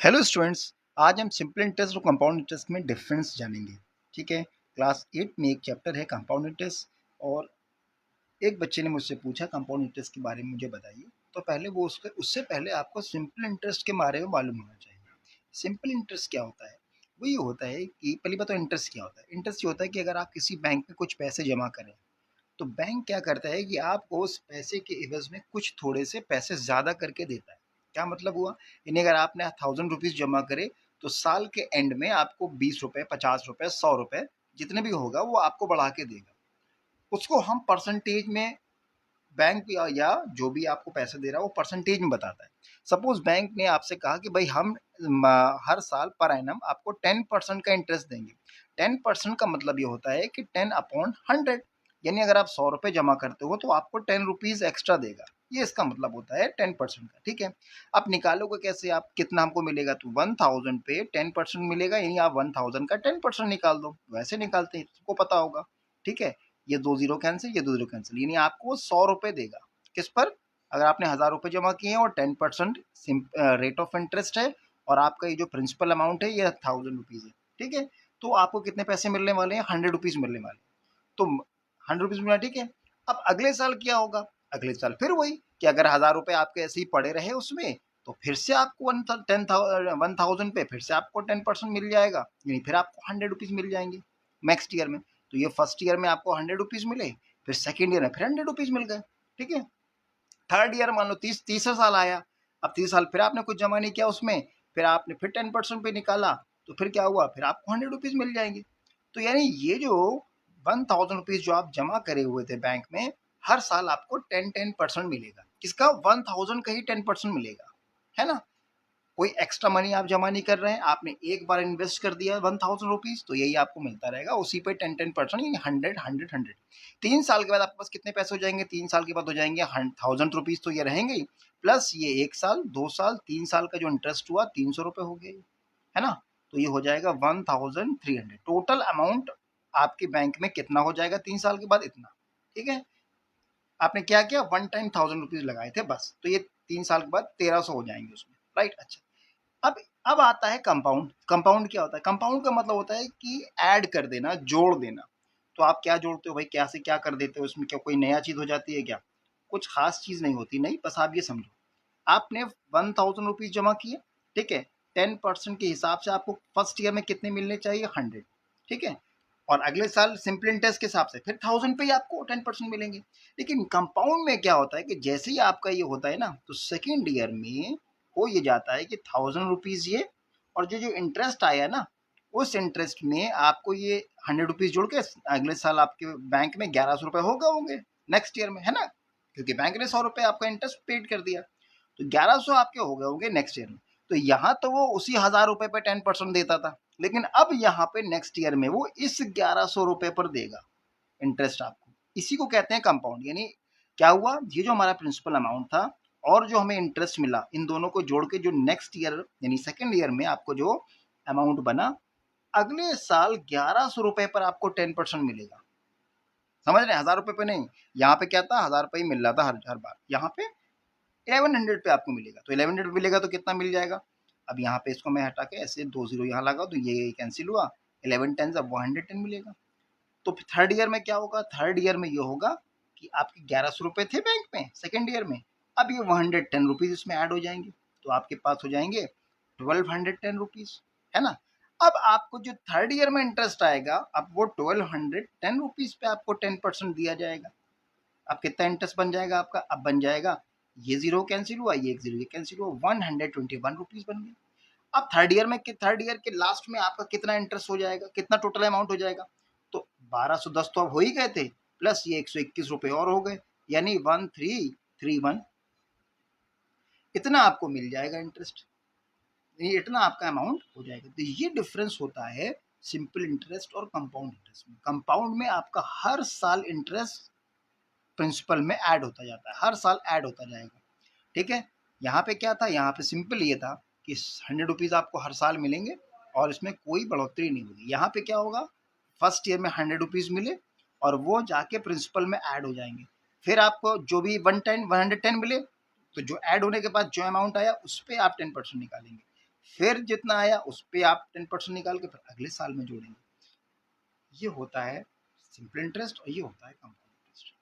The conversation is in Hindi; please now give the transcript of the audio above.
Hello students. आज हम सिंपल इंटरेस्ट और कंपाउंड इंटरेस्ट में डिफरेंस जानेंगे। ठीक है। क्लास 8 में एक चैप्टर है कंपाउंड इंटरेस्ट और एक बच्चे ने मुझसे पूछा कंपाउंड इंटरेस्ट के बारे में मुझे बताइए। तो पहले वो उससे पहले आपको सिंपल इंटरेस्ट के बारे में मालूम होना चाहिए। सिंपल इंटरेस्ट क्या होता है? वो ये होता है कि पहली बात तो इंटरेस्ट क्या होता है। इंटरेस्ट ये होता है कि अगर आप किसी बैंक में कुछ पैसे जमा करें तो बैंक क्या करता है कि आपको उस पैसे के एवज में कुछ थोड़े से पैसे ज़्यादा करके देता है। क्या मतलब हुआ? यानी अगर आपने 1000 रुपीज़ जमा करे तो साल के एंड में आपको 20 रुपये, 50 रुपये, 100 रुपये जितने भी होगा वो आपको बढ़ा के देगा। उसको हम परसेंटेज में बैंक या जो भी आपको पैसे दे रहा है वो परसेंटेज में बताता है। सपोज बैंक ने आपसे कहा कि भाई हम हर साल पर एनम आपको 10% का इंटरेस्ट देंगे। 10% का मतलब ये होता है कि 10/100, यानी अगर आप 100 रुपये जमा करते हो तो आपको 10 रुपीज़ एक्स्ट्रा देगा। ये इसका मतलब होता है 10% का। ठीक है। आप निकालोगे कैसे? आप कितना हमको मिलेगा? तो 1000 पे 10% मिलेगा, यानी आप 1000 का 10% निकाल दो। वैसे निकालते हैं, सबको पता होगा। ठीक है। ये 2 ज़ीरो कैंसिल, ये 2 ज़ीरो कैंसिल, यानी आपको 100 रुपये देगा। किस पर? अगर आपने 1000 रुपये जमा किए हैं और 10% रेट ऑफ इंटरेस्ट है और आपका ये जो प्रिंसिपल अमाउंट है ये 1000 रुपीज़ है। ठीक है। तो आपको कितने पैसे मिलने वाले हैं? 100 रुपीज़ मिलने वाले हैं। तो 100 रुपीज़ मिला। ठीक है। अब अगले साल क्या होगा? अगले साल फिर वही कि अगर 1000 रुपये आपके ऐसे ही पड़े रहे उसमें तो फिर से आपको 1000 पे फिर से आपको 10% मिल जाएगा, यानी फिर आपको 100 रुपीज़ मिल जाएंगे नेक्स्ट ईयर में। तो ये फर्स्ट ईयर में आपको 100 रुपीज़ मिले, फिर सेकेंड ईयर में फिर 100 रुपीज़ मिल गए। ठीक है। थर्ड ईयर मान लो तीसरा साल आया। अब तीसरा साल फिर आपने कुछ जमा नहीं किया उसमें, फिर आपने फिर 10% पे निकाला तो फिर क्या हुआ? फिर आपको 100 रुपीज़ मिल जाएंगे। तो यानी ये जो 1000 रुपीज़ जो आप जमा करे हुए थे बैंक में, हर साल आपको 10% मिलेगा। किसका? 1000 का ही 10% मिलेगा, है ना? कोई एक्स्ट्रा मनी आप जमा नहीं कर रहे हैं, आपने एक बार इन्वेस्ट कर दिया 1000 रुपीज़ तो यही आपको मिलता रहेगा उसी पे 10% यानी 100 3 साल के बाद आपके पास कितने पैसे हो जाएंगे? 3 साल के बाद हो जाएंगे 1000 रुपीज़, तो ये रहेंगे ही, प्लस ये 1 साल, 2 साल, 3 साल का जो इंटरेस्ट हुआ 300 रुपये हो गए, है ना? तो ये हो जाएगा 1300। टोटल अमाउंट आपके बैंक में कितना हो जाएगा 3 साल के बाद? इतना। ठीक है। आपने क्या किया? वन टाइम 1000 रुपीज़ लगाए थे बस, तो ये 3 साल के बाद 1300 हो जाएंगे उसमें। राइट। अच्छा। अब आता है कंपाउंड। कंपाउंड क्या होता है? कंपाउंड का मतलब होता है कि ऐड कर देना, जोड़ देना। तो आप क्या जोड़ते हो भाई? क्या से क्या कर देते हो? इसमें क्या कोई नया चीज हो जाती है क्या? कुछ खास चीज नहीं होती, नहीं, बस आप ये समझो। आपने 1000 रुपीज जमा किए। ठीक है। 10% के हिसाब से आपको फर्स्ट ईयर में कितने मिलने चाहिए? 100। ठीक है। और अगले साल सिंपल इंटरेस्ट के हिसाब से फिर 1000 पे ही आपको 10% मिलेंगे। लेकिन कंपाउंड में क्या होता है कि जैसे ही आपका ये होता है ना, तो सेकेंड ईयर में हो ये जाता है कि 1000 रुपीज ये, और जो जो इंटरेस्ट आया ना, उस इंटरेस्ट में आपको ये 100 रुपीज जोड़ के अगले साल आपके बैंक में 1100 रुपये हो गए होंगे नेक्स्ट ईयर में, है ना? क्योंकि बैंक ने 100 रुपये आपका इंटरेस्ट पेड कर दिया, तो 1100 आपके हो गए होंगे नेक्स्ट ईयर में। तो यहाँ तो वो उसी 1000 रुपये पे 10% देता था, लेकिन अब यहाँ पे नेक्स्ट ईयर में वो इस 1100 रुपये पर देगा इंटरेस्ट आपको। इसी को कहते हैं कंपाउंड। यानी क्या हुआ? ये जो हमारा प्रिंसिपल अमाउंट था और जो हमें इंटरेस्ट मिला, इन दोनों को जोड़ के जो नेक्स्ट ईयर यानी सेकेंड ईयर में आपको जो अमाउंट बना, अगले साल 1100 रुपये पर आपको 10% मिलेगा। समझ रहे हैं? 1000 रुपये पे नहीं। यहाँ पे क्या था? 1000 रुपये ही मिल रहा था हर हर बार। यहाँ पे 1100 पे आपको मिलेगा। तो 1100 मिलेगा तो कितना मिल जाएगा? अब यहाँ पे इसको मैं हटा के ऐसे 2 जीरो यहाँ लगा तो ये कैंसिल हुआ। 11 टेन अब 110 मिलेगा। तो थर्ड ईयर में क्या होगा? थर्ड ईयर में ये होगा कि आपके 1100 रुपये थे बैंक में सेकेंड ईयर में, अब ये 110 रुपीज़ इसमें ऐड हो जाएंगे, तो आपके पास हो जाएंगे 1210 रुपीज़, है ना? अब आपको जो थर्ड ईयर में इंटरेस्ट आएगा, अब वो 1210 रुपीज़ पे आपको 10% दिया जाएगा। अब कितना इंटरेस्ट बन जाएगा आपका? अब बन जाएगा, ये जीरो कैंसिल हुआ, ये एक जीरो ये कैंसिल हुआ, 121 रुपीज़ बन गए। अब थर्ड ईयर के लास्ट में आपका कितना इंटरेस्ट हो जाएगा? कितना टोटल अमाउंट हो जाएगा? तो 1210 तो अब हो ही गए थे, प्लस ये 121 रुपये और हो गए, यानी 1331। इतना आपको मिल जाएगा इंटरेस्ट, ये इतना आपका अमाउंट हो जाएगा। तो ये डिफरेंस होता है सिंपल इंटरेस्ट और कंपाउंड इंटरेस्ट में। कंपाउंड में आपका हर साल इंटरेस्ट प्रिंसिपल में ऐड होता जाता है, हर साल ऐड होता जाएगा। ठीक है। यहाँ पे क्या था? यहाँ पे सिंपल ये था कि 100 रुपीज़ आपको हर साल मिलेंगे और इसमें कोई बढ़ोतरी नहीं होगी। यहाँ पे क्या होगा? फर्स्ट ईयर में 100 रुपीज़ मिले और वो जाके प्रिंसिपल में ऐड हो जाएंगे। फिर आपको जो भी 110 मिले, तो जो ऐड होने के बाद जो अमाउंट आया उस पर आप 10% निकालेंगे। फिर जितना आया उस पे आप 10% निकाल के फिर अगले साल में जोड़ेंगे। ये होता है सिंपल इंटरेस्ट और ये होता है कंपाउंड।